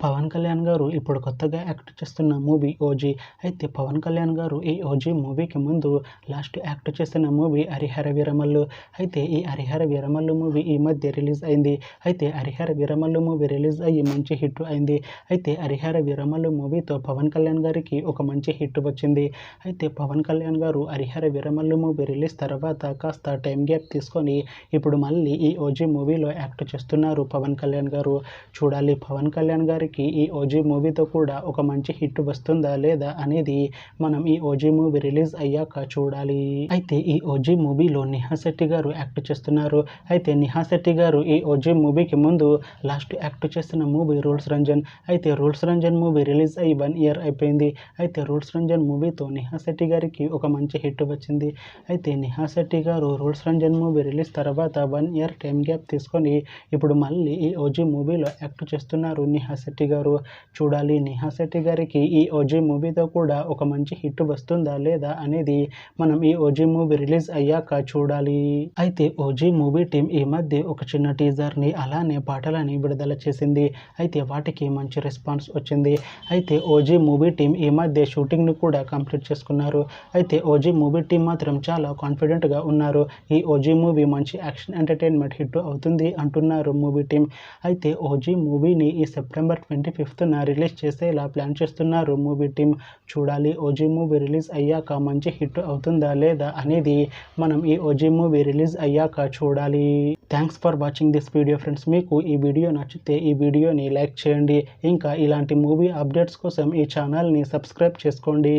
పవన్ కళ్యాణ్ గారు ఇప్పుడు కొత్తగా యాక్ట్ చేస్తున్న మూవీ ఓజీ. అయితే పవన్ కళ్యాణ్ గారు ఈ ఓజీ మూవీకి ముందు లాస్ట్ యాక్ట్ చేసిన మూవీ హరిహర వీరమల్లు. అయితే ఈ హరిహర వీరమల్లు మూవీ ఈ మధ్య రిలీజ్ అయింది. అయితే హరిహర వీరమల్లు మూవీ రిలీజ్ అయ్యి మంచి హిట్ అయింది. అయితే హరిహర వీరమల్లు మూవీతో పవన్ కళ్యాణ్ గారికి ఒక మంచి హిట్ వచ్చింది. అయితే పవన్ కళ్యాణ్ గారు హరిహర వీరమల్లు మూవీ రిలీజ్ తర్వాత కాస్త టైం గ్యాప్ తీసుకొని ఇప్పుడు మళ్ళీ ఈ ఓజీ మూవీలో యాక్ట్ చేస్తున్నారు పవన్ కళ్యాణ్ గారు. చూడాలి పవన్ కళ్యాణ్ గారికి ఈ ఓజీ మూవీతో కూడా ఒక మంచి హిట్ వస్తుందా లేదా అనేది మనం ఈ ఓజీ మూవీ రిలీజ్ అయ్యాక చూడాలి. అయితే ఈ ఓజీ మూవీలో నిహా శెట్టి గారు యాక్ట్ చేస్తున్నారు. అయితే నిహా శెట్టి గారు ఈ ఓజీ మూవీకి ముందు లాస్ట్ యాక్ట్ చేసిన మూవీ రూల్స్ రంజన్. అయితే రూల్స్ రంజన్ మూవీ రిలీజ్ అయ్యి 1 ఇయర్ అయిపోయింది. అయితే రూల్స్ రంజన్ మూవీతో నిహా శెట్టి గారికి ఒక మంచి హిట్ వచ్చింది. అయితే నిహా శెట్టి గారు రూల్స్ రంజన్ మూవీ రిలీజ్ తర్వాత 1 ఇయర్ టైం గ్యాప్ తీసుకొని ఇప్పుడు మళ్ళీ ఈ ఓజీ మూవీలో యాక్ట్ చేస్తున్నారు నిహా శెట్టి గారు. చూడాలి నిహా శెట్టి గారికి ఈ ఓజీ మూవీతో కూడా ఒక మంచి హిట్ వస్తుందా లేదా అనేది మనం ఈ ఓజీ మూవీ రిలీజ్ అయ్యాక చూడాలి. అయితే ఓజీ మూవీ టీం ఈ మధ్య ఒక చిన్న టీజర్ని అలానే పాటలని విడుదల చేసింది. అయితే వాటికి మంచి రెస్పాన్స్ వచ్చింది. అయితే ఓజీ మూవీ టీం ఈ మధ్య షూటింగ్ని కూడా కంప్లీట్ చేసుకున్నారు. అయితే ఓజీ మూవీ టీం మాత్రం చాలా కాన్ఫిడెంట్గా ఉన్నారు. ఈ ఓజీ మూవీ మంచి యాక్షన్ ఎంటర్టైన్మెంట్ హిట్ అవుతుంది అంటున్నారు మూవీ టీం. అయితే ఓజీ మూవీని ఈ సెప్టెంబర్ 25న రిలీజ్ చేసేలా ప్లాన్ చేస్తున్నారు మూవీ టీం. చూడాలి ఓజీ మూవీ రిలీజ్ అయ్యాక మంచి హిట్ అవుతుందా లేదా అనేది మనం ఈ ఓజీ మూవీ రిలీజ్ అయ్యాక చూడాలి. Thanks for watching this video friends. మీకు ఈ వీడియో నచ్చితే ఈ వీడియోని లైక్ చేయండి. ఇంకా ఇలాంటి మూవీ అప్డేట్స్ కోసం ఈ ఛానల్ని సబ్స్క్రైబ్ చేసుకోండి.